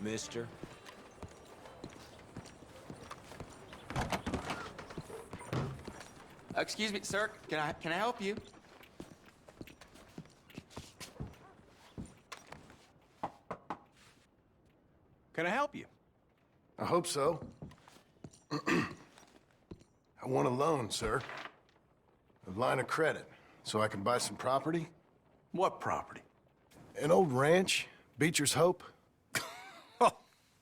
Mister? Excuse me, sir. Can I help you? Can I help you? I hope so. I want a loan, sir. A line of credit, so I can buy some property. What property? An old ranch, Beecher's Hope.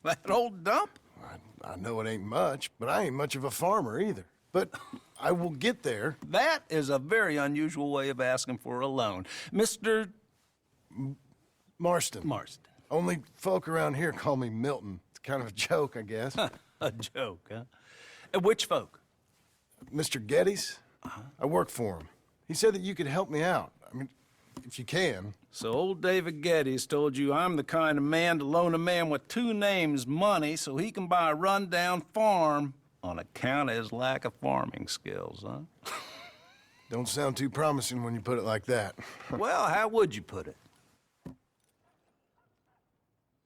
That old dump? I know it ain't much, but I ain't much of a farmer either. But I will get there. That is a very unusual way of asking for a loan. Mr. Marston. Marston. Only folk around here call me Milton. It's kind of a joke, I guess. A joke, huh? Which folk? Mr. Geddes? I work for him. He said that you could help me out. I mean, if you can. So old David Geddes told you I'm the kind of man to loan a man with two names money so he can buy a rundown farm on account of his lack of farming skills, huh? Don't sound too promising when you put it like that. Well, how would you put it?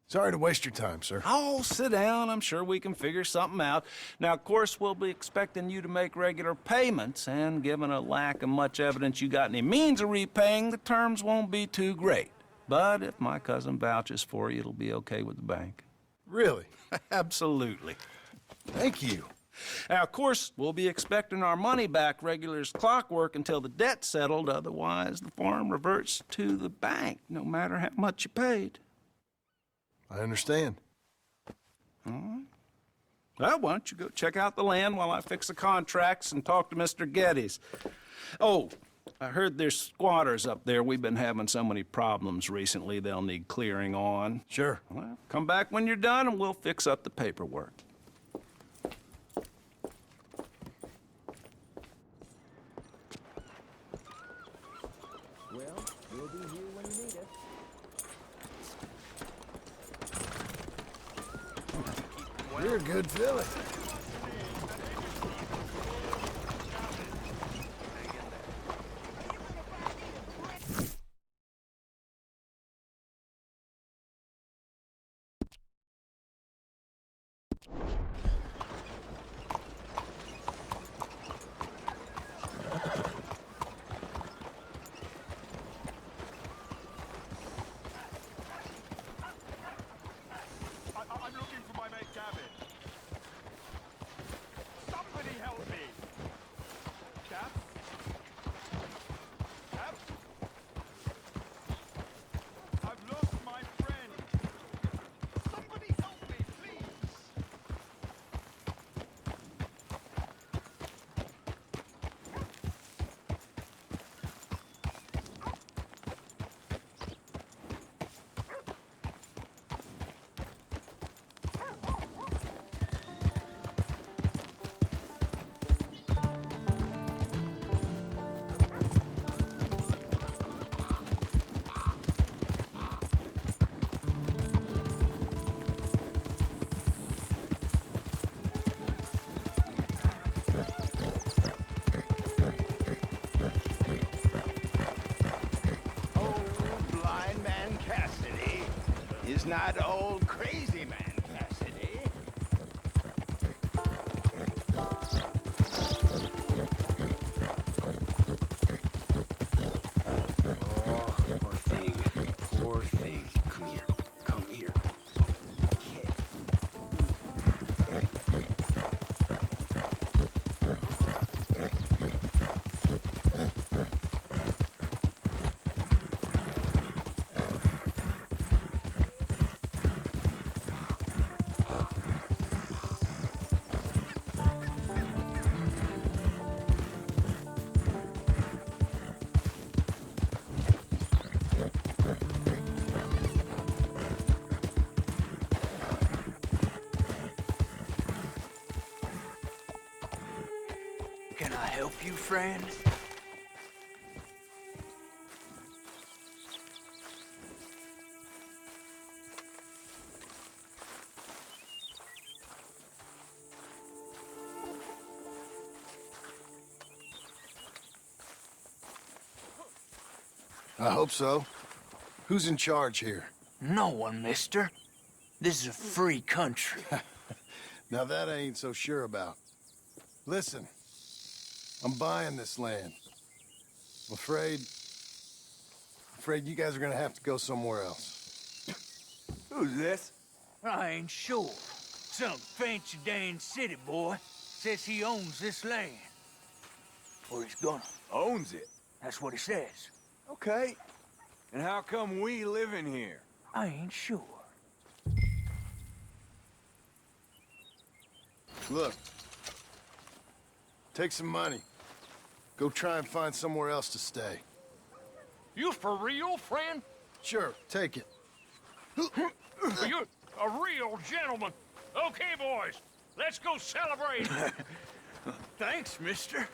Sorry to waste your time, sir. Oh, sit down. I'm sure we can figure something out. Now, of course, we'll be expecting you to make regular payments, and given a lack of much evidence you got any means of repaying, the terms won't be too great. But if my cousin vouches for you, it'll be okay with the bank. Really? Absolutely. Thank you. Now, of course, we'll be expecting our money back regular as clockwork until the debt's settled. Otherwise, the farm reverts to the bank, no matter how much you paid. I understand. All right. Well, why don't you go check out the land while I fix the contracts and talk to Mr. Geddes. Oh, I heard there's squatters up there. We've been having so many problems recently, they'll need clearing on. Sure. Well, come back when you're done and we'll fix up the paperwork. Well, we'll be here when you need us. You're a good filly. I'm looking for my mate Gavin. He's not old crazy man, Cassidy. Oh, poor thing. Poor thing. Come here. Come here. Okay. Can I help you, friend? I hope so. Who's in charge here? No one, mister. This is a free country. Now that I ain't so sure about. Listen, I'm buying this land. I'm afraid you guys are gonna have to go somewhere else. Who's this? I ain't sure. Some fancy Dan city boy says he owns this land. Or he's gonna. Owns it. That's what he says. Okay. And how come we live in here? I ain't sure. Look, take some money. Go try and find somewhere else to stay. You for real, friend? Sure, take it. You're a real gentleman. Okay, boys, let's go celebrate. Thanks, mister.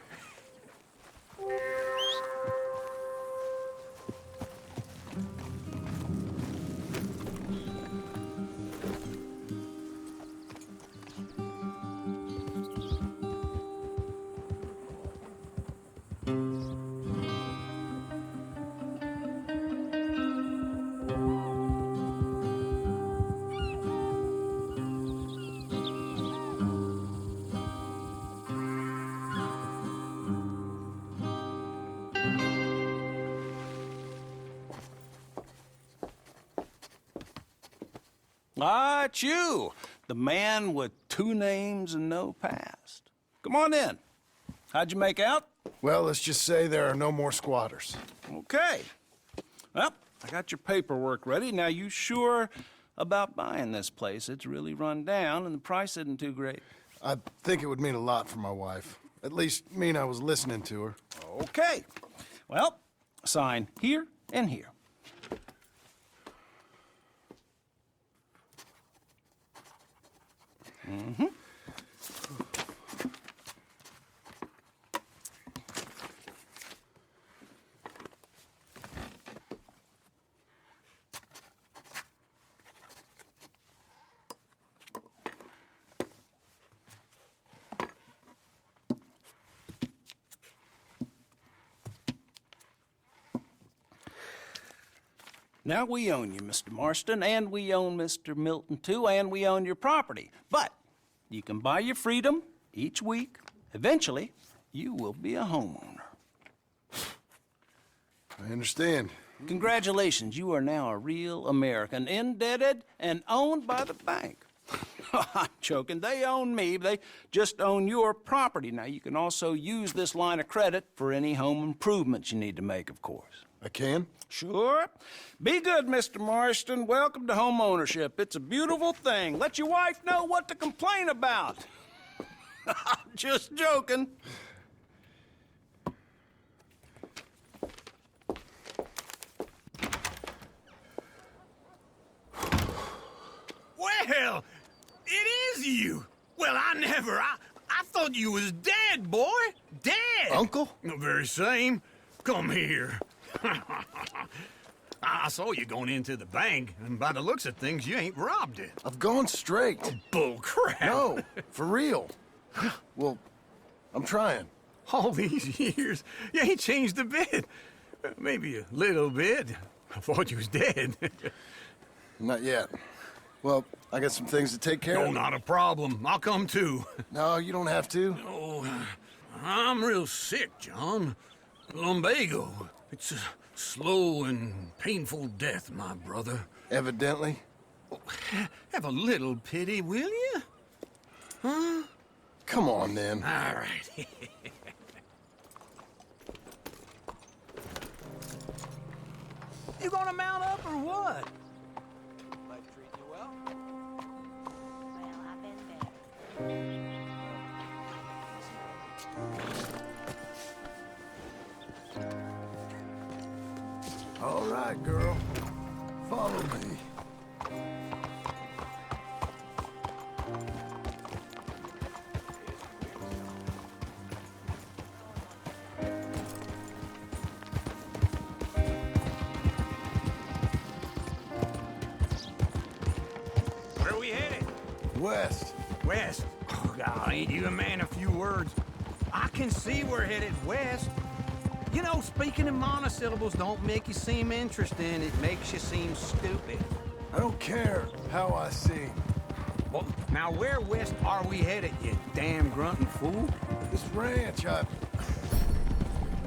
Ah, it's you, the man with 2 names and no past. Come on in. How'd you make out? Well, let's just say there are no more squatters. Okay. Well, I got your paperwork ready. Now, you sure about buying this place? It's really run down, and the price isn't too great. I think it would mean a lot for my wife. At least mean I was listening to her. Okay. Well, sign here and here. Mm-hmm. Now, we own you, Mr. Marston, and we own Mr. Milton, too, and we own your property. But you can buy your freedom each week. Eventually, you will be a homeowner. I understand. Congratulations, you are now a real American, indebted and owned by the bank. I'm joking, they own me, they just own your property. Now, you can also use this line of credit for any home improvements you need to make, of course. I can? Sure. Be good, Mr. Marston. Welcome to home ownership. It's a beautiful thing. Let your wife know what to complain about. Just joking. Well, it is you. Well, I thought you was dead, boy. Dead. Uncle? The very same. Come here. I saw you going into the bank, and by the looks of things, you ain't robbed it. I've gone straight. Bull crap. No, for real. Well, I'm trying. All these years, you ain't changed a bit. Maybe a little bit. I thought you was dead. Not yet. Well, I got some things to take care No, of. not a problem. I'll come too. No, you don't have to. Oh, I'm real sick, John. Lumbago. It's a slow and painful death, my brother. Evidently. Have a little pity, will you? Huh? Come on, then. All right. You gonna mount up or what? Life treat you well? Well, I've been there. All right, girl. Follow me. Where are we headed? West. West. Oh, God, ain't you a man of few words? I can see we're headed west. You know, speaking in monosyllables don't make you seem interesting. It makes you seem stupid. I don't care how I sing. Well, now where west are we headed, you damn grunting fool? This ranch a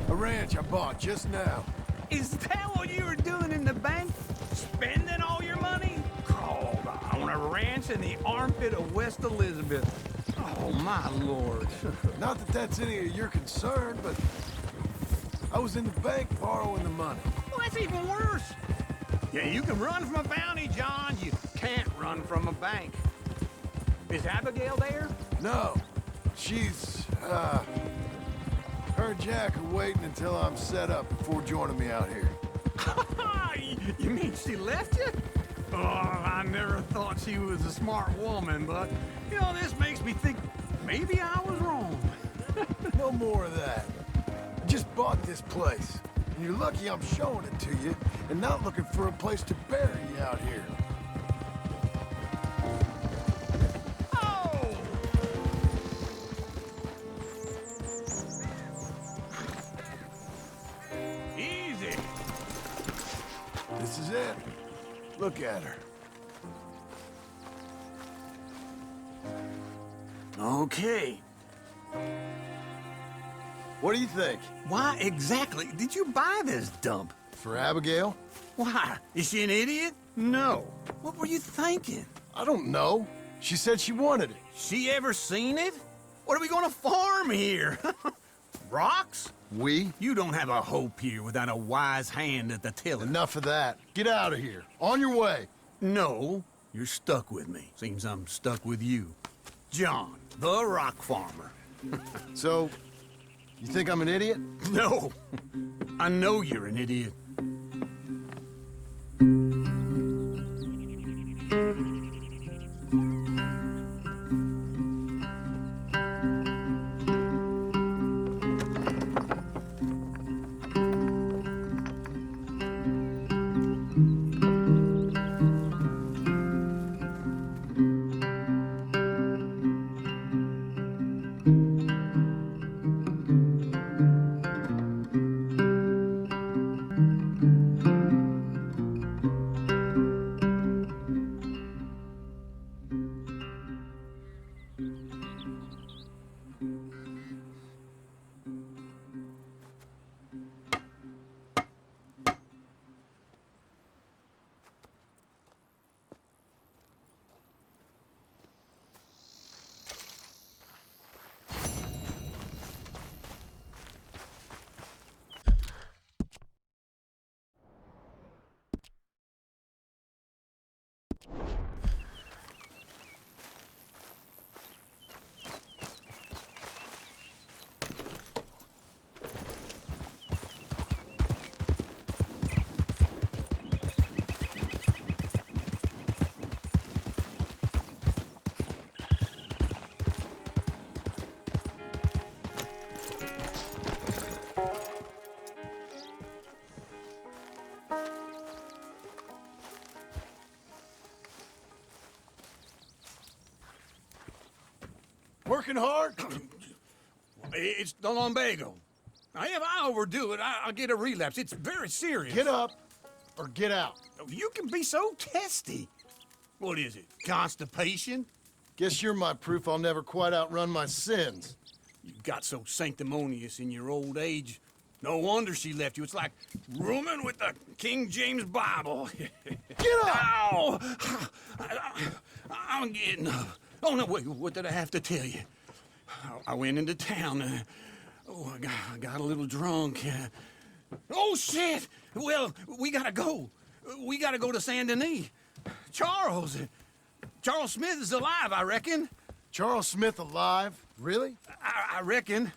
ranch I bought just now. Is that what you were doing in the bank? Spending all your money? Oh, on a ranch in the armpit of West Elizabeth. Oh, my lord. Not that that's any of your concern, but I was in the bank borrowing the money. Well, that's even worse. Yeah, you can run from a bounty, John. You can't run from a bank. Is Abigail there? No, she's, her and Jack are waiting until I'm set up before joining me out here. You mean she left you? Oh, I never thought she was a smart woman, but, you know, this makes me think maybe I was wrong. No more of that. I just bought this place, and you're lucky I'm showing it to you and not looking for a place to bury you out here. Oh! Easy. This is it. Look at her. Okay. What do you think? Why exactly did you buy this dump? For Abigail? Why? Is she an idiot? No. What were you thinking? I don't know. She said she wanted it. She ever seen it? What are we gonna farm here? Rocks? We? You don't have a hope here without a wise hand at the tiller. Enough of that. Get out of here. On your way. No, you're stuck with me. Seems I'm stuck with you. John, the rock farmer. So, you think I'm an idiot? No, I know you're an idiot. Working hard? It's the lumbago. Now, if I overdo it, I'll get a relapse. It's very serious. Get up. or get out. You can be so testy. What is it, constipation? Guess you're my proof I'll never quite outrun my sins. You got so sanctimonious in your old age. No wonder she left you. It's like rooming with the King James Bible. Get up! Ow! I'm getting up. Oh, no, wait, what did I have to tell you? I went into town. I got a little drunk. Oh, shit! Well, we gotta go. We gotta go to Saint Denis. Charles Smith is alive, I reckon. Charles Smith alive? Really? I reckon.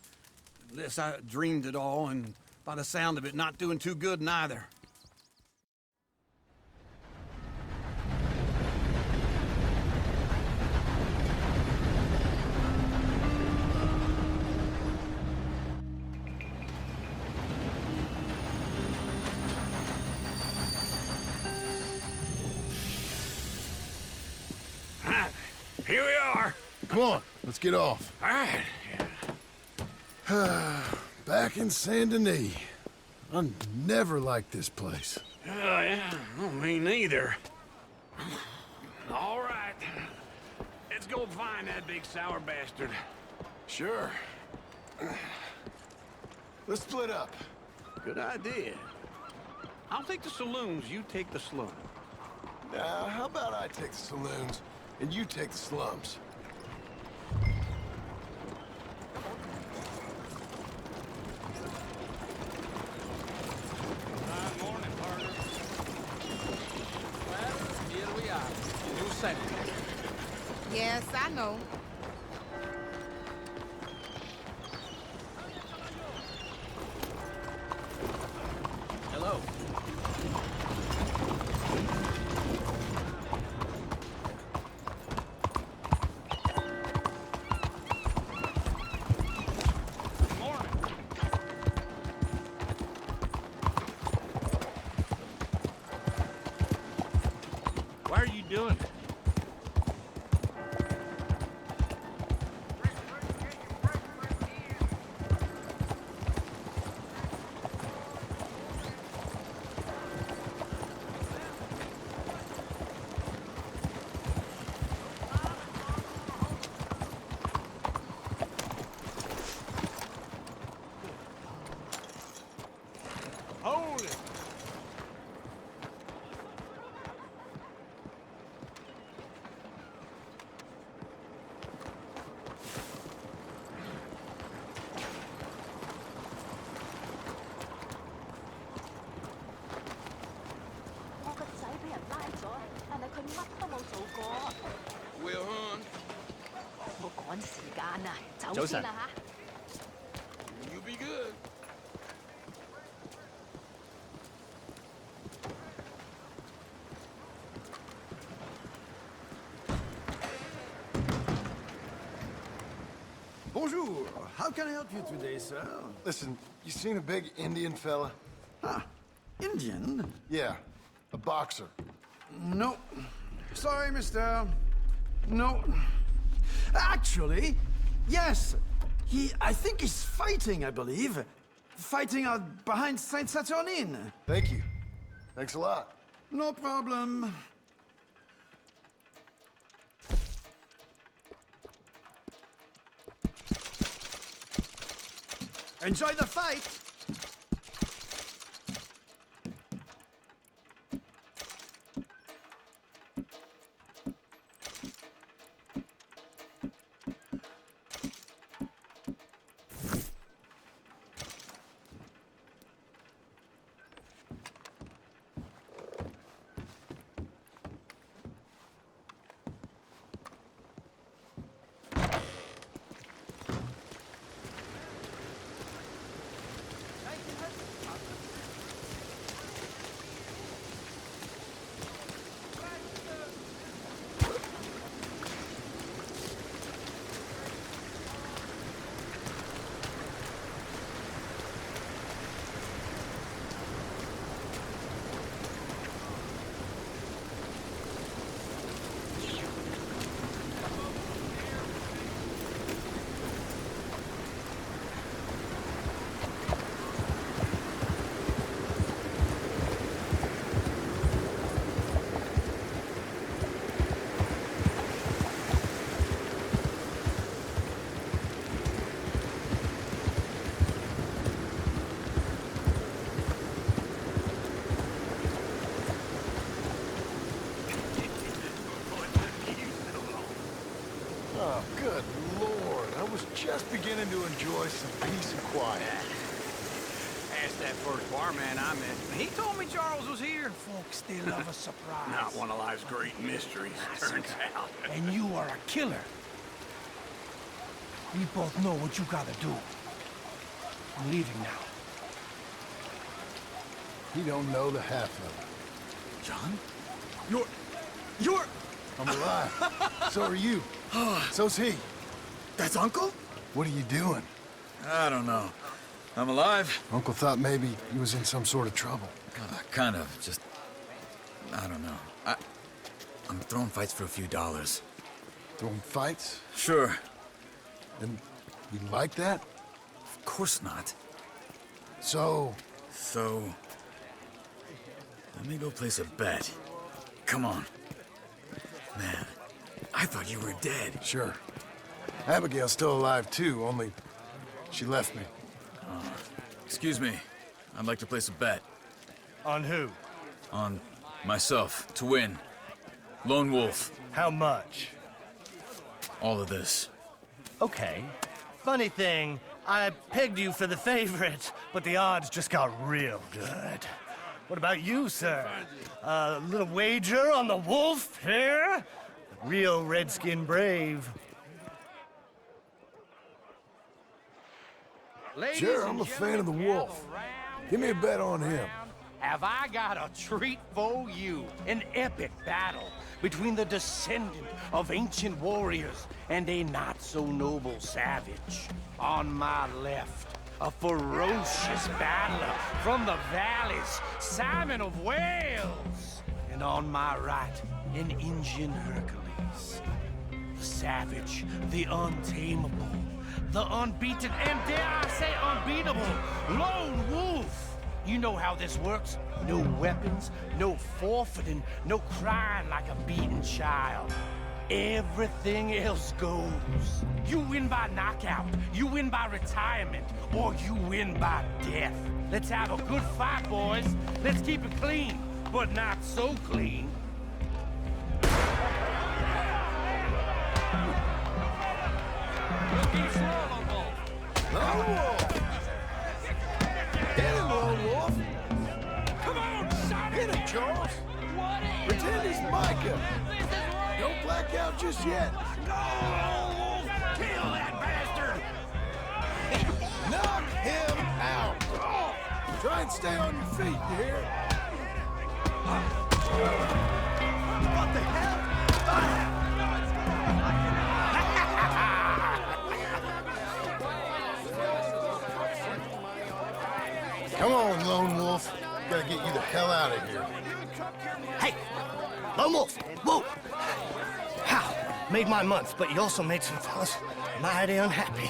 Unless I dreamed it all, and by the sound of it, not doing too good neither. Here we are. Come on, let's get off. All right. Back in Saint Denis. I never liked this place. Yeah, well, me neither. All right. Let's go find that big sour bastard. Sure. Let's split up. Good idea. I'll take the saloons, you take the slum. Now, how about I take the saloons and you take the slums? Morning, partner. Well, here we are. New sector. Yes, I know. Hello. Why are you doing it? Hold it! Will Hunt, 我趕時間啊，走早晨先啦吓。 you be good. Bonjour. How can I help you today, sir? Listen, you seen a big Indian fella? Ah, Indian? Yeah, a boxer. No. Sorry, mister. No. Actually, yes. I think he's fighting, I believe. Fighting out behind Saint Saturnine. Thank you. Thanks a lot. No problem. Enjoy the fight! enjoy some peace and quiet. Asked that first barman I met. He told me Charles was here. Folks, they love a surprise. Not one of life's great mysteries, turns out. And you are a killer. We both know what you gotta do. I'm leaving now. He don't know the half of it. John? You're... I'm alive. So are you. So's he. That's Uncle? What are you doing? I don't know. I'm alive. Uncle thought maybe he was in some sort of trouble. Kind of. Just... I don't know. I'm throwing fights for a few dollars. Throwing fights? Sure. And you like that? Of course not. So... Let me go place a bet. Come on. Man, I thought you were dead. Sure. Abigail's still alive, too, only she left me. Excuse me. I'd like to place a bet. On who? On myself, to win. Lone Wolf. How much? All of this. Okay. Funny thing, I pegged you for the favorite, but the odds just got real good. What about you, sir? A little wager on the wolf here? Real redskin brave. Sure, I'm a fan of the wolf. Give me a bet on him. Have I got a treat for you? An epic battle between the descendant of ancient warriors and a not-so-noble savage. On my left, a ferocious battler from the valleys, Simon of Wales. And on my right, an Indian Hercules. The savage, the untamable, the unbeaten, and dare I say unbeatable, Lone Wolf. You know how this works. No weapons, no forfeiting, no crying like a beaten child. Everything else goes. You win by knockout, you win by retirement, or you win by death. Let's have a good fight, boys. Let's keep it clean, but not so clean. Looking slow, Lone Wolf. Lone Wolf! Hit him, Lone Wolf! Come on, son! Hit him, Charles! Pretend he's Micah! Don't black out just yet! No! Kill that bastard! Knock him out! Try and stay on your feet, you hear? What the hell? Come on, Lone Wolf. Gotta get you the hell out of here. Hey! Lone Wolf! Whoa! How? Made my month, but you also made some fellas mighty unhappy.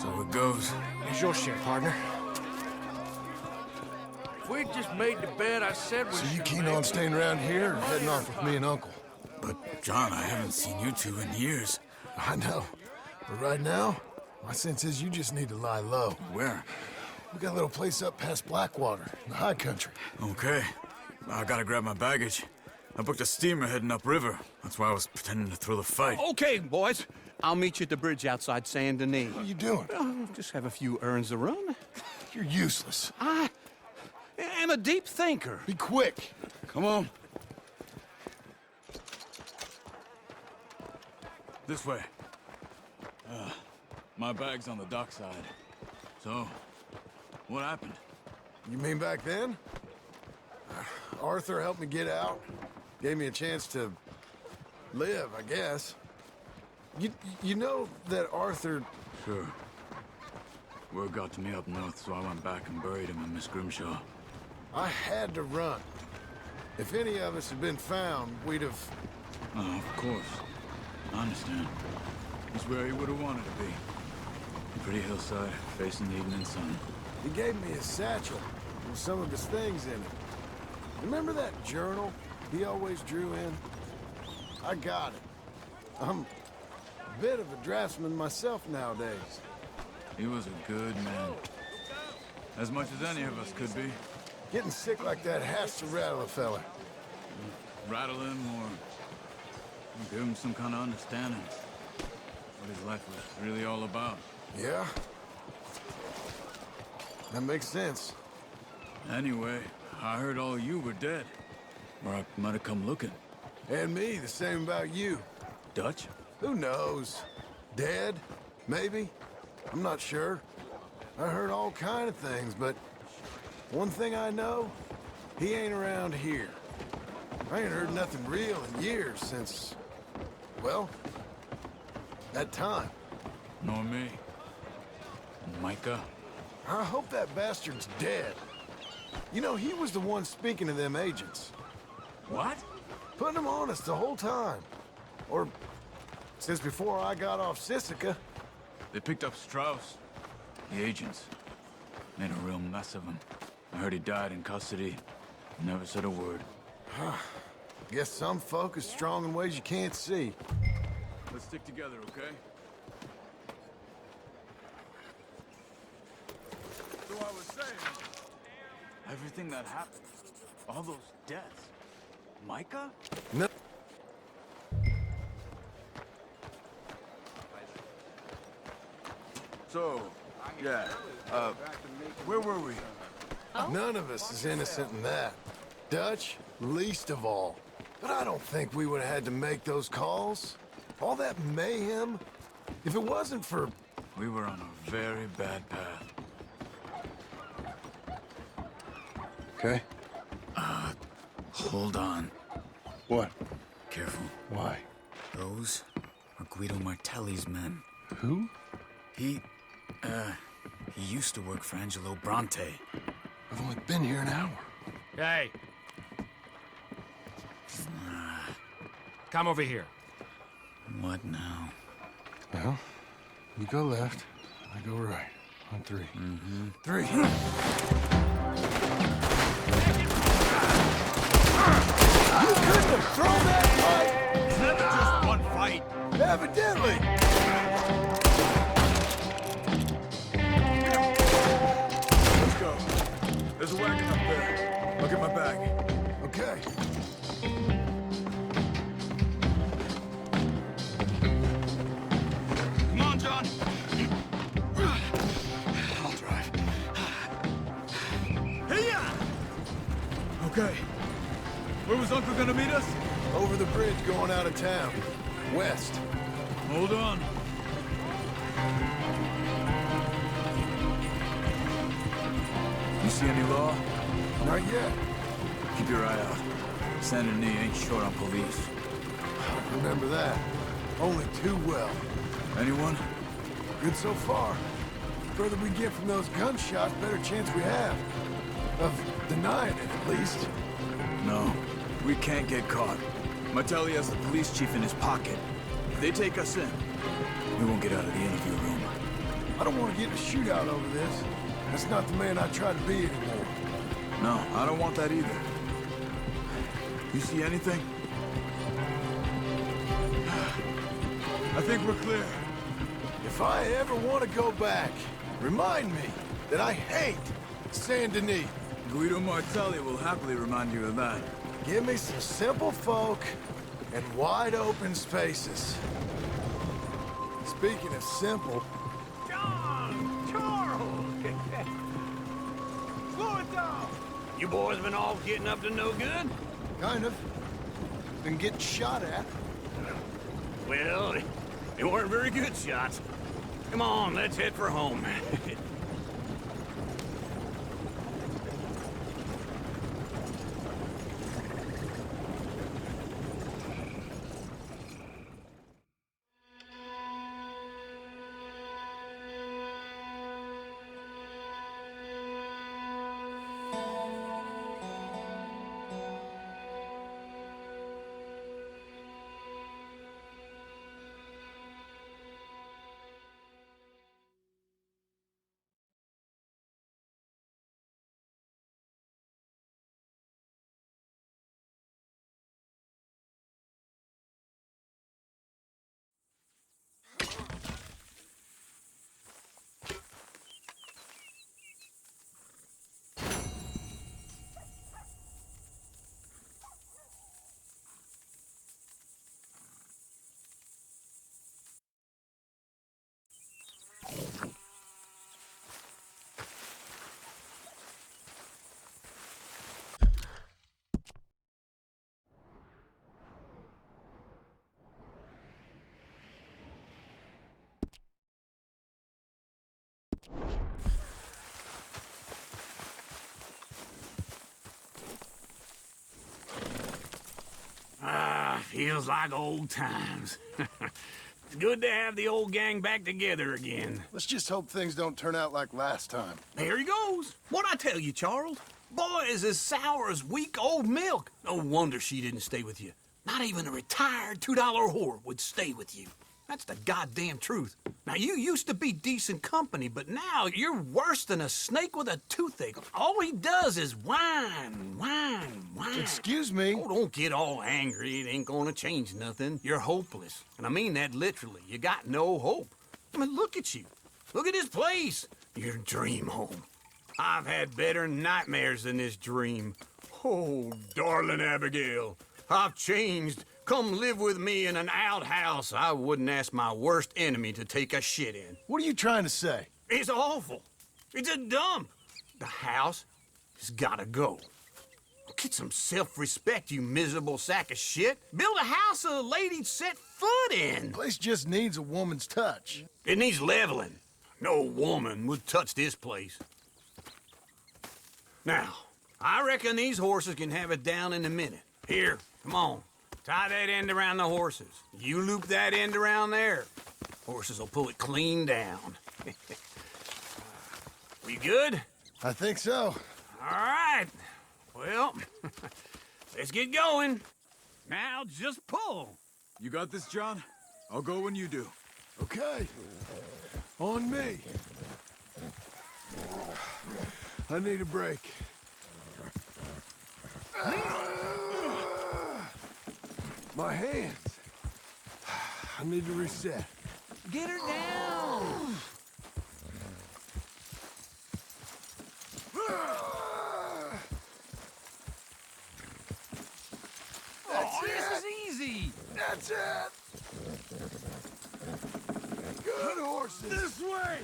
So it goes. Here's your share, partner. If we just made the bed, I said we So you keen on staying around here or heading off with me and Uncle? But, John, I haven't seen you two in years. I know. But right now, my sense is you just need to lie low. Where? We got a little place up past Blackwater, in the high country. Okay. I gotta grab my baggage. I booked a steamer heading upriver. That's why I was pretending to throw the fight. Okay, boys. I'll meet you at the bridge outside Saint Denis. What are you doing? Oh, just have a few errands to run. You're useless. I am a deep thinker. Be quick. Come on. This way. My bag's on the dockside. So, what happened? You mean back then? Arthur helped me get out. Gave me a chance to live, I guess. You know that Arthur... Sure. Word got to me up north, so I went back and buried him in Miss Grimshaw. I had to run. If any of us had been found, we'd have... Oh, of course. I understand. It's where he would have wanted to be. A pretty hillside, facing the evening sun. He gave me a satchel with some of his things in it. Remember that journal he always drew in? I got it. I'm a bit of a draftsman myself nowadays. He was a good man. As much as any of us could be. Getting sick like that has to rattle a fella. Rattle him or give him some kind of understanding. What his life was really all about. Yeah. That makes sense. Anyway, I heard all you were dead. Or I might have come looking. And me, the same about you. Dutch? Who knows? Dead? Maybe? I'm not sure. I heard all kind of things, but one thing I know, he ain't around here. I ain't heard nothing real in years since, well, that time. Nor me. And Micah? I hope that bastard's dead. You know, he was the one speaking to them agents. What? Putting them on us the whole time. Or since before I got off Sisika. They picked up Strauss. The agents. Made a real mess of him. I heard he died in custody. Never said a word. Guess some folk is strong in ways you can't see. Let's stick together, okay? So I was saying... Everything that happened. All those deaths. Micah? No. So, yeah, where were we? None of us is innocent in that. Dutch, least of all. But I don't think we would have had to make those calls. All that mayhem. If it wasn't for... We were on a very bad path. Okay. Hold on. What? Careful. Why? Those are Guido Martelli's men. Who? He used to work for Angelo Bronte. I've only been here an hour. Hey. Come over here. What now? Well, you go left, I go right. On three. Mm-hmm. Three. You couldn't have thrown that fight! It's never just one fight. Evidently! Let's go. There's a wagon up there. I'll get my bag. Okay. Come on, John. I'll drive. Hey-ya! Okay. Where was Uncle gonna meet us? Over the bridge going out of town. West. Hold on. You see any law? Not yet. Keep your eye out. Saint Denis ain't short on police. Remember that. Only too well. Anyone? Good so far. Further we get from those gunshots, better chance we have. Of denying it, at least. No. We can't get caught. Martelli has the police chief in his pocket. If they take us in, we won't get out of the interview room. I don't want to get in a shootout over this. That's not the man I try to be anymore. No, I don't want that either. You see anything? I think we're clear. If I ever want to go back, remind me that I hate Saint Denis. Guido Martelli will happily remind you of that. Give me some simple folk and wide open spaces. Speaking of simple... John! Charles! Slow it down! You boys been all getting up to no good? Kind of. Been getting shot at. Well, they weren't very good shots. Come on, let's head for home. Feels like old times. It's good to have the old gang back together again. Let's just hope things don't turn out like last time. There he goes. What'd I tell you, Charles? Boy is as sour as week-old milk. No wonder she didn't stay with you. Not even a retired $2 whore would stay with you. That's the goddamn truth. Now, you used to be decent company, but now you're worse than a snake with a toothache. All he does is whine, whine, whine. Excuse me? Oh, don't get all angry. It ain't gonna change nothing. You're hopeless. And I mean that literally. You got no hope. I mean, look at you. Look at this place. Your dream home. I've had better nightmares than this dream. Oh, darling Abigail, I've changed. Come live with me in an outhouse I wouldn't ask my worst enemy to take a shit in. What are you trying to say? It's awful. It's a dump. The house has gotta go. Get some self-respect, you miserable sack of shit. Build a house a lady'd set foot in. The place just needs a woman's touch. It needs leveling. No woman would touch this place. Now, I reckon these horses can have it down in a minute. Here, come on. Tie that end around the horses. You loop that end around there. Horses will pull it clean down. We good? I think so. All right. Well, let's get going. Now just pull. You got this, John? I'll go when you do. Okay. On me. I need a break. My hands. I need to reset. Get her down! This is easy. That's it. Good horses. This way.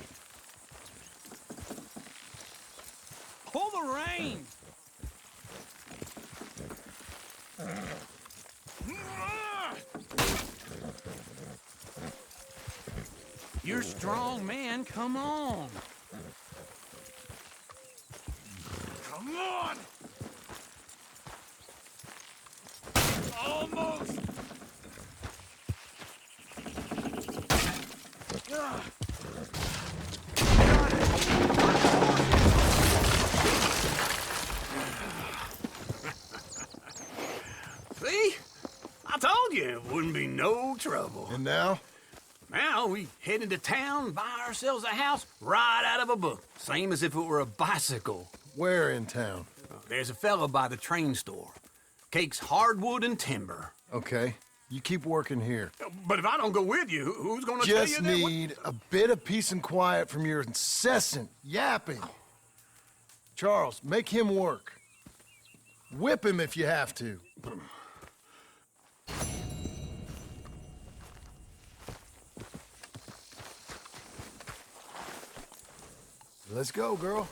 Pull the rein. You're a strong man, come on. Come on! Almost! See? I told you it wouldn't be no trouble. And now? Now we head into town, buy ourselves a house right out of a book. Same as if it were a bicycle. Where in town? There's a fella by the train store. Cakes hardwood and timber. Okay. You keep working here. But if I don't go with you, who's gonna tell you Just that? need a bit of peace and quiet from your incessant yapping. Charles, make him work. Whip him if you have to. Let's go, girl.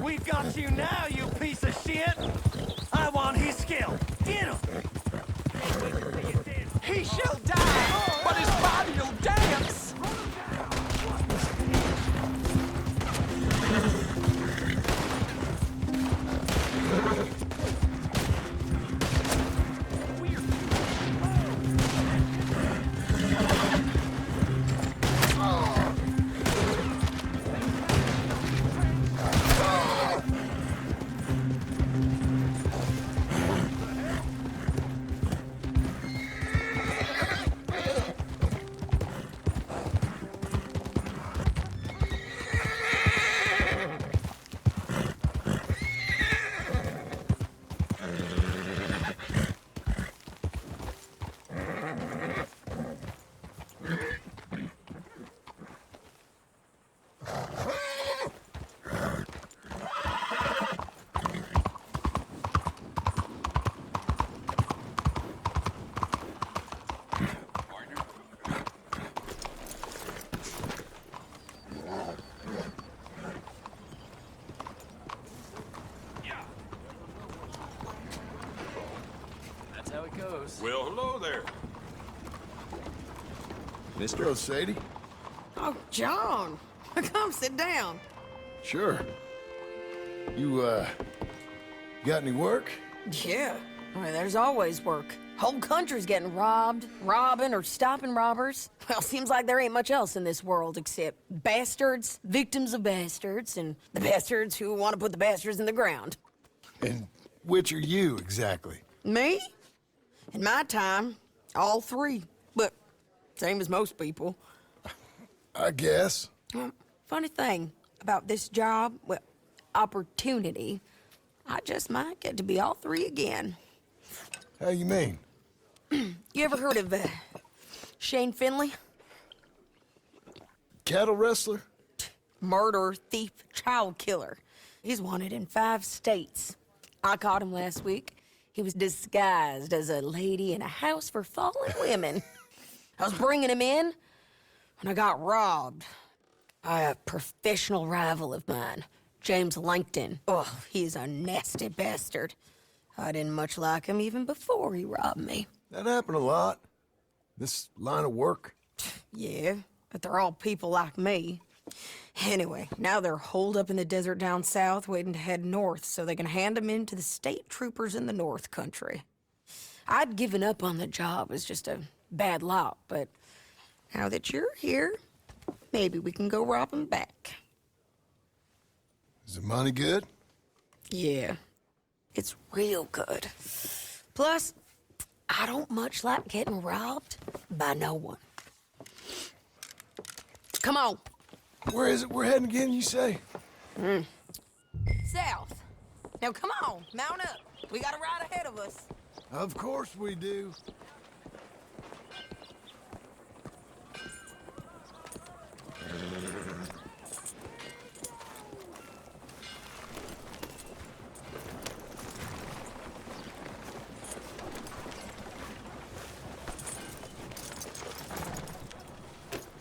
We've got you now, you piece of shit! I want his skill! Get him! He shall die, but his body will dance! Well, hello there. Mister. Hello, Sadie. Oh, John. Come sit down. Sure. You, got any work? Yeah. I mean, there's always work. Whole country's getting robbed, robbing, or stopping robbers. Well, seems like there ain't much else in this world except bastards, victims of bastards, and the bastards who want to put the bastards in the ground. And which are you, exactly? Me? In my time, all three. But same as most people. I guess. Funny thing about this job, well, opportunity, I just might get to be all three again. How you mean? You ever heard of Shane Finley? Cattle wrestler? Murderer, thief, child killer. He's wanted in 5 states. I caught him last week. He was disguised as a lady in a house for fallen women. I was bringing him in when I got robbed by a professional rival of mine, James Langton. Oh, he's a nasty bastard. I didn't much like him even before he robbed me. That happened a lot. This line of work. Yeah, but they're all people like me. Anyway, now they're holed up in the desert down south, waiting to head north so they can hand them in to the state troopers in the north country. I'd given up on the job as just a bad lot, but now that you're here, maybe we can go rob them back. Is the money good? Yeah, it's real good. Plus, I don't much like getting robbed by no one. Come on. Where is it we're heading again, you say? South. Now come on, mount up. We got a ride ahead of us. Of course we do.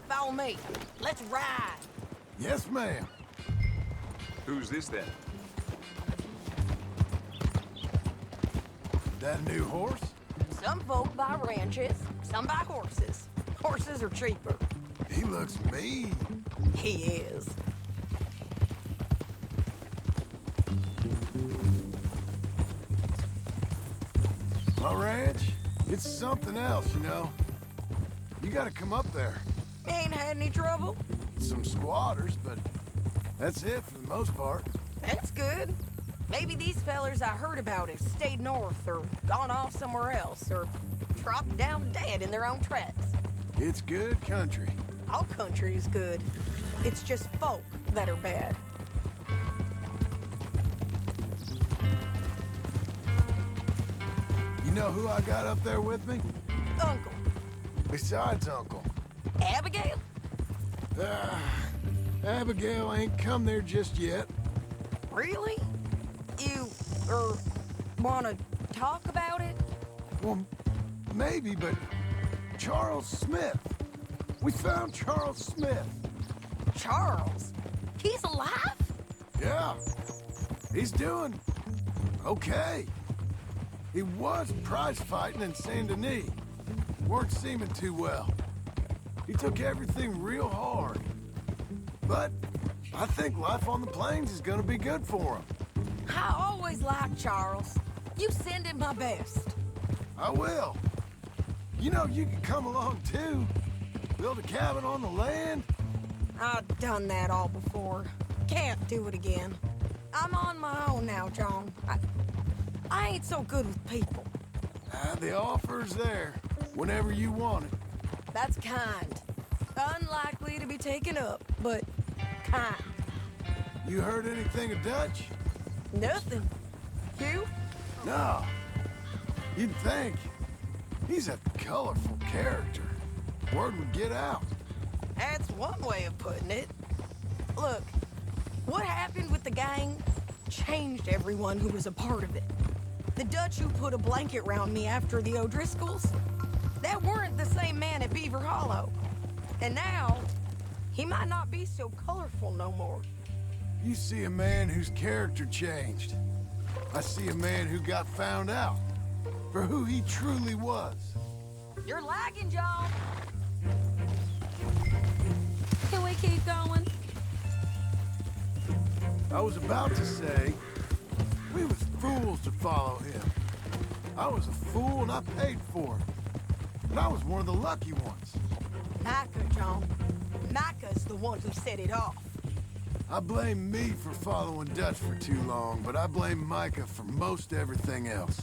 Follow me. Let's ride. Yes, ma'am. Who's this then? That new horse? Some folk buy ranches, some buy horses. Horses are cheaper. He looks mean. He is. My ranch? It's something else, you know. You gotta come up there. Ain't had any trouble? Some squatters, but that's it for the most part. That's good. Maybe these fellers I heard about have stayed north or gone off somewhere else or dropped down dead in their own tracks. It's good country. All country is good. It's just folk that are bad. You know who I got up there with me? Uncle. Besides Uncle. Abigail? Abigail ain't come there just yet. Really? You, wanna talk about it? Well, maybe, but Charles Smith. We found Charles Smith. Charles? He's alive? Yeah. He's doing okay. He was prize fighting in Saint Denis. Weren't seeming too well. He took everything real hard. But I think life on the plains is gonna be good for him. I always liked Charles. You send him my best. I will. You know, you can come along too. Build a cabin on the land. I've done that all before. Can't do it again. I'm on my own now, John. I ain't so good with people. The offer's there, whenever you want it. That's kind. Unlikely to be taken up, but kind. You heard anything of Dutch? Nothing. You? No. You'd think. He's a colorful character. Word would get out. That's one way of putting it. Look, what happened with the gang changed everyone who was a part of it. The Dutch who put a blanket round me after the O'Driscolls, that weren't the same man at Beaver Hollow. And now, he might not be so colorful no more. You see a man whose character changed. I see a man who got found out. for who he truly was. You're lagging, John. Can we keep going? I was about to say, we was fools to follow him. I was a fool and I paid for it. But I was one of the lucky ones. Micah, John. Micah's the one who set it off. I blame me for following Dutch for too long, but I blame Micah for most everything else.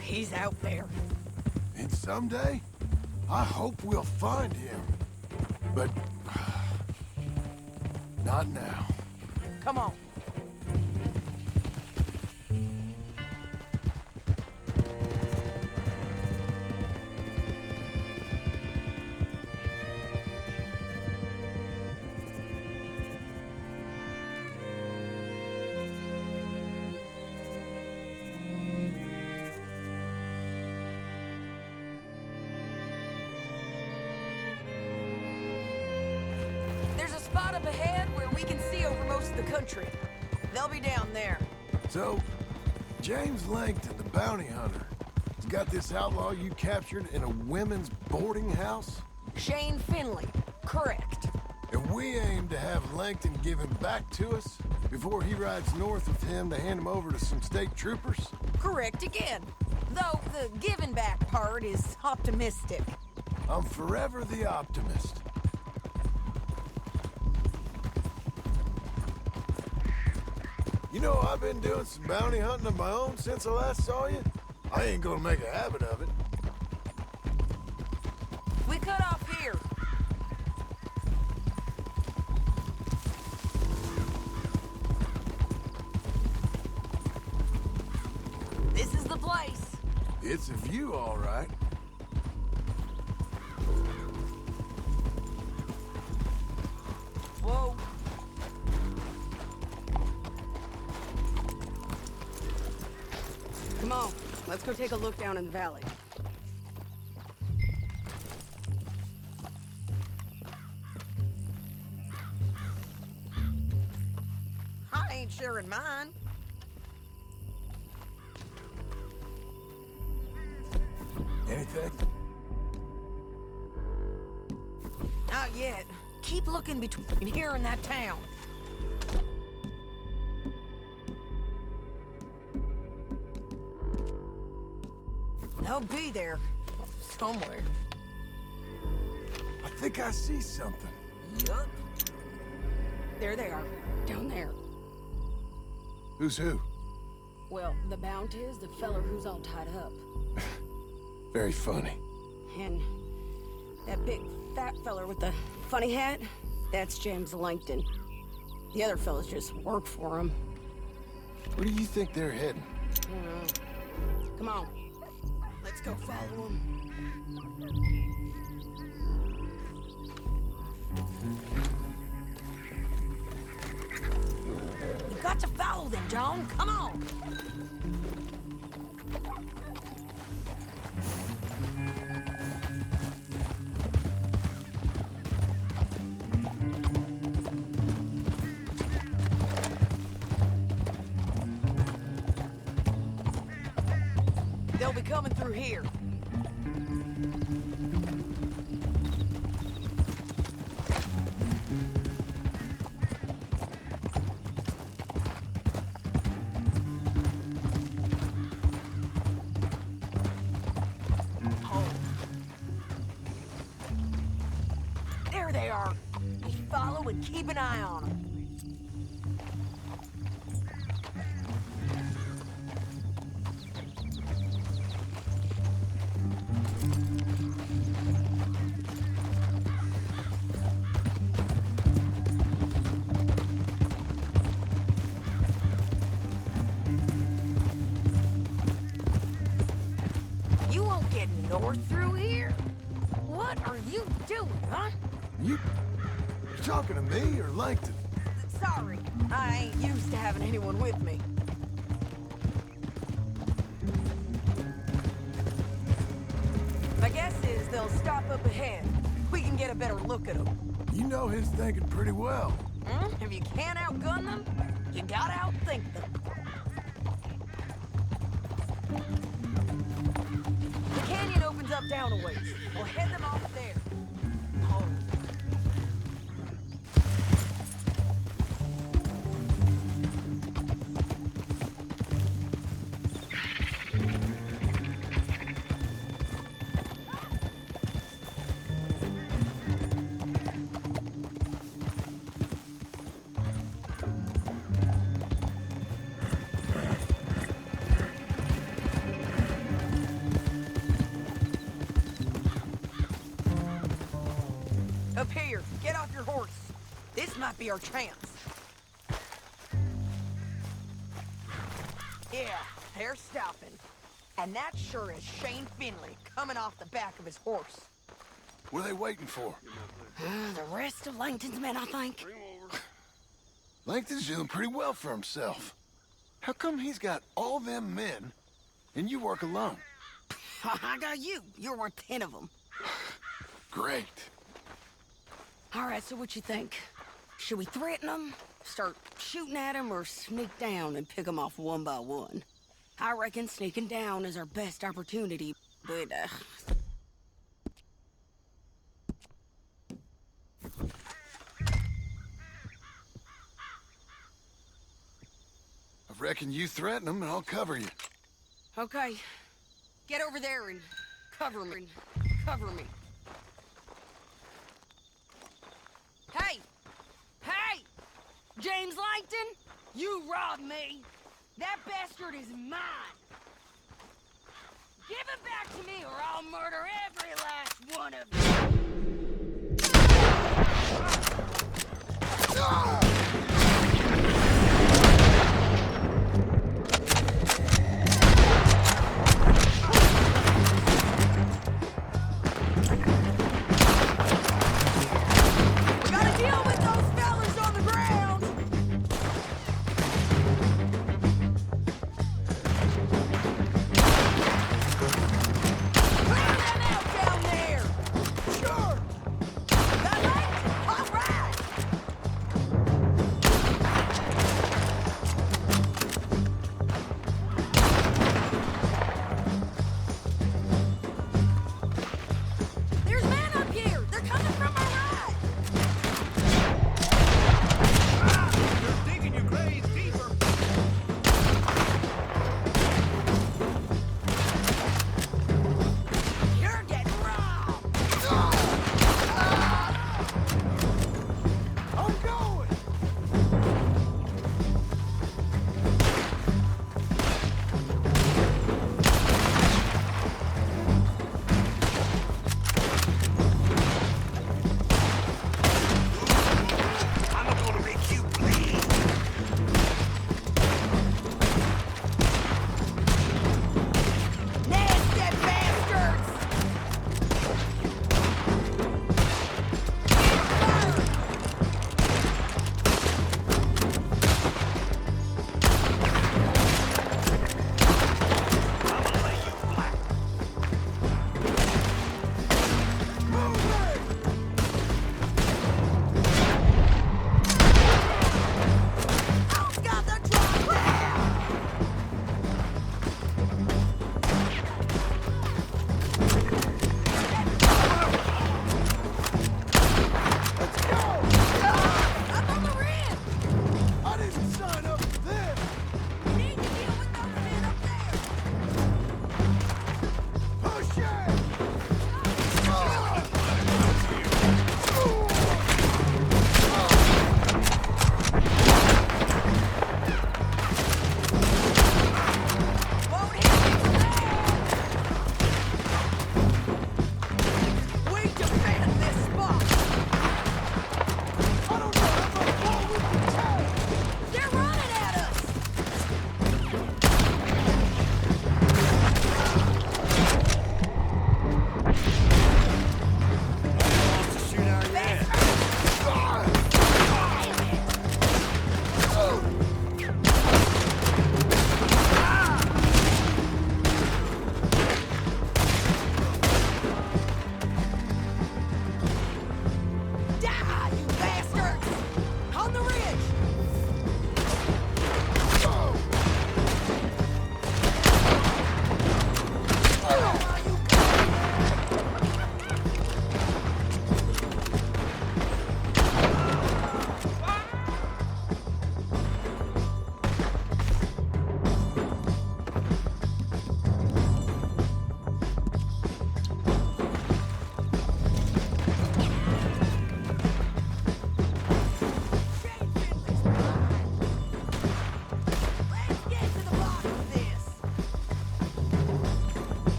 He's out there. And someday, I hope we'll find him. But... not now. Come on. There's a spot up ahead where we can see over most of the country. They'll be down there. So, James Langton, the bounty hunter, has got this outlaw you captured in a women's boarding house? Shane Finley. Correct. And we aim to have Langton give him back to us before he rides north with him to hand him over to some state troopers? Correct again. Though the giving back part is optimistic. I'm forever the optimist. You know, I've been doing some bounty hunting of my own since I last saw you. I ain't gonna make a habit of it. We cut off here. This is the place. It's a view, all right. Whoa. Come on, let's go take a look down in the valley. I ain't sharing mine. Anything? Not yet. Keep looking between here and that town. They'll be there. Somewhere. I think I see something. Yup. There they are. Down there. Who's who? Well, the bounty is the feller who's all tied up. Very funny. And that big fat feller with the funny hat, that's James Langton. The other fellas just work for him. Where do you think they're heading? I don't know. Come on. Let's go follow him. You got to follow them, John. Come on. They'll be coming through here. Oh. There they are. Just follow and keep an eye on them. You won't get north through here? What are you doing, huh? You talking to me or Langton? Sorry, I ain't used to having anyone with me. My guess is they'll stop up ahead. We can get a better look at them. You know his thinking pretty well. If you can't outgun them, you gotta outthink them. drop down a ways. We'll head them off there. Oh. Up here, get off your horse. This might be our chance. Yeah, they're stopping. And that sure is Shane Finley coming off the back of his horse. What are they waiting for? The rest of Langton's men, I think. Langton's doing pretty well for himself. How come he's got all them men, and you work alone? I got you. You're worth 10 of them. Great. All right, so what you think? Should we threaten them, start shooting at them, or sneak down and pick them off one by one? I reckon sneaking down is our best opportunity, but, I reckon you threaten them, and I'll cover you. Okay. Get over there and cover me. Cover me. Hey! Hey! James Langton! You robbed me! That bastard is mine! Give it back to me or I'll murder every last one of you!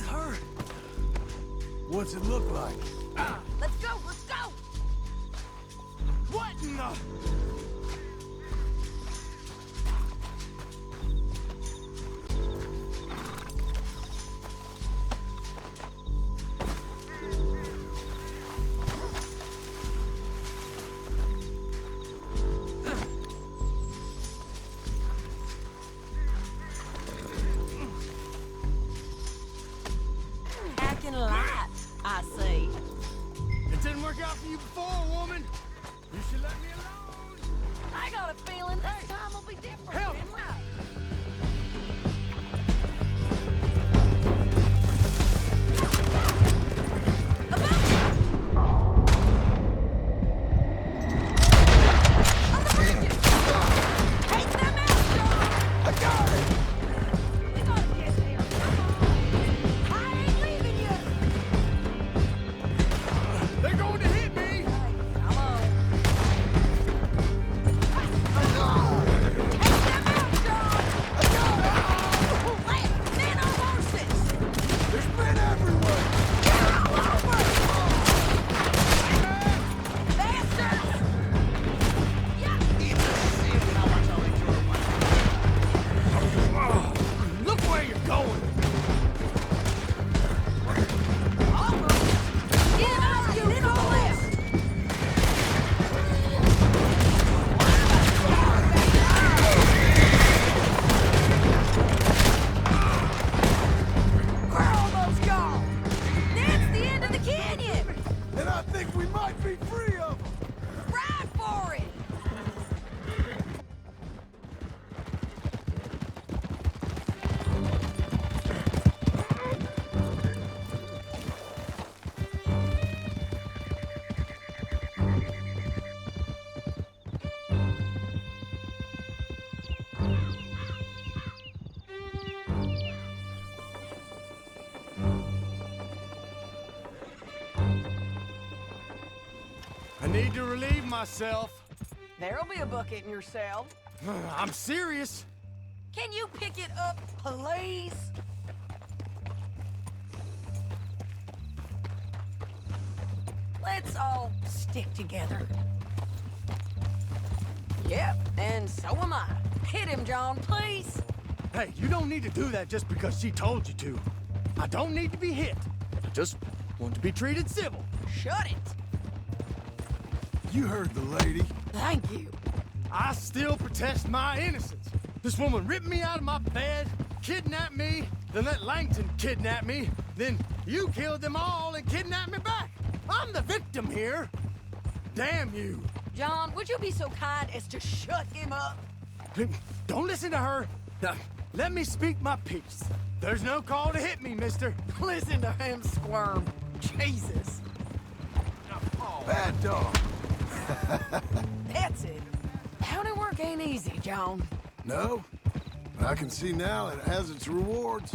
her? What's it look like? Let's go, let's go! What in the... Hacking light, I see. It didn't work out for you before, woman. You should let me alone. I got a feeling this time will be different. Help! didn't I? They're going to hit me. There's men everywhere! Look where you're going. And I think we might be free of them! Ride for it! I need to relieve myself. There'll be a bucket in your cell. I'm serious. Can you pick it up, please? Let's all stick together. Yep, and so am I. Hit him, John, please. Hey, you don't need to do that just because she told you to. I don't need to be hit. I just want to be treated civil. Shut it. You heard the lady. Thank you. I still protest my innocence. This woman ripped me out of my bed, kidnapped me, then let Langton kidnap me, then you killed them all and kidnapped me back. I'm the victim here. Damn you. John, would you be so kind as to shut him up? Don't listen to her. Let me speak my piece. There's no call to hit me, mister. Listen to him squirm. Jesus. Bad dog. That's it. County work ain't easy, John. No? I can see now it has its rewards.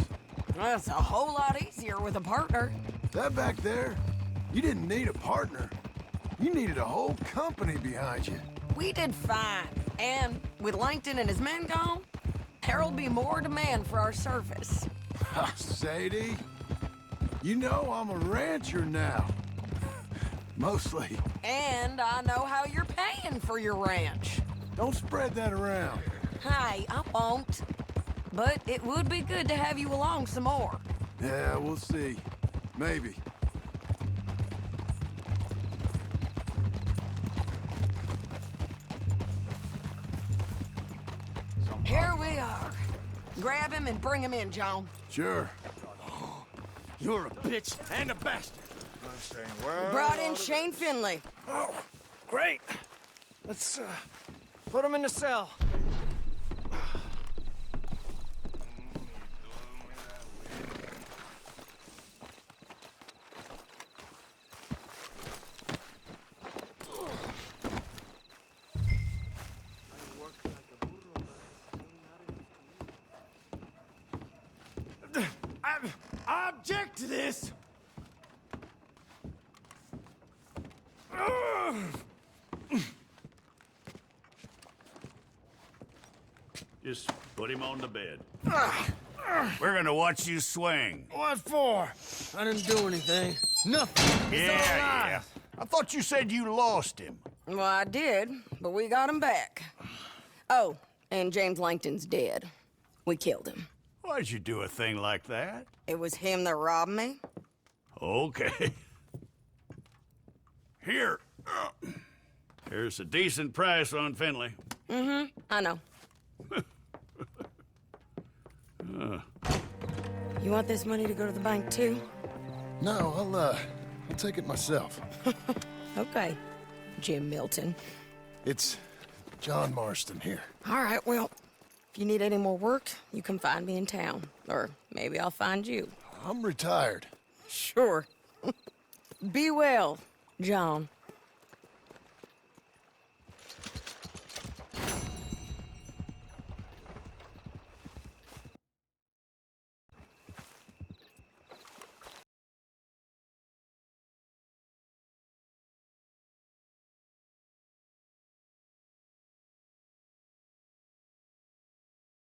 That's a whole lot easier with a partner. That back there, you didn't need a partner. You needed a whole company behind you. We did fine. And with Langton and his men gone, there'll be more demand for our service. Sadie, you know I'm a rancher now. Mostly. And I know how you're paying for your ranch. Don't spread that around. Hey, I won't. But it would be good to have you along some more. Yeah, we'll see. Maybe. Here we are. Grab him and bring him in, John. Sure. You're a bitch and a bastard. Brought in Shane Finley. Oh, great. Let's put him in the cell. I object to this. Just put him on the bed. We're gonna watch you swing. What for? I didn't do anything. Nothing. It's all lies. I thought you said you lost him. Well, I did, but we got him back. Oh, and James Langton's dead. We killed him. Why'd you do a thing like that? It was him that robbed me. Okay. Here. Here's a decent price on Finley. Mm-hmm, I know. You want this money to go to the bank, too? No, I'll take it myself. Okay, Jim Milton. It's John Marston here. All right, well, if you need any more work, you can find me in town. Or maybe I'll find you. I'm retired. Sure. Be well, John.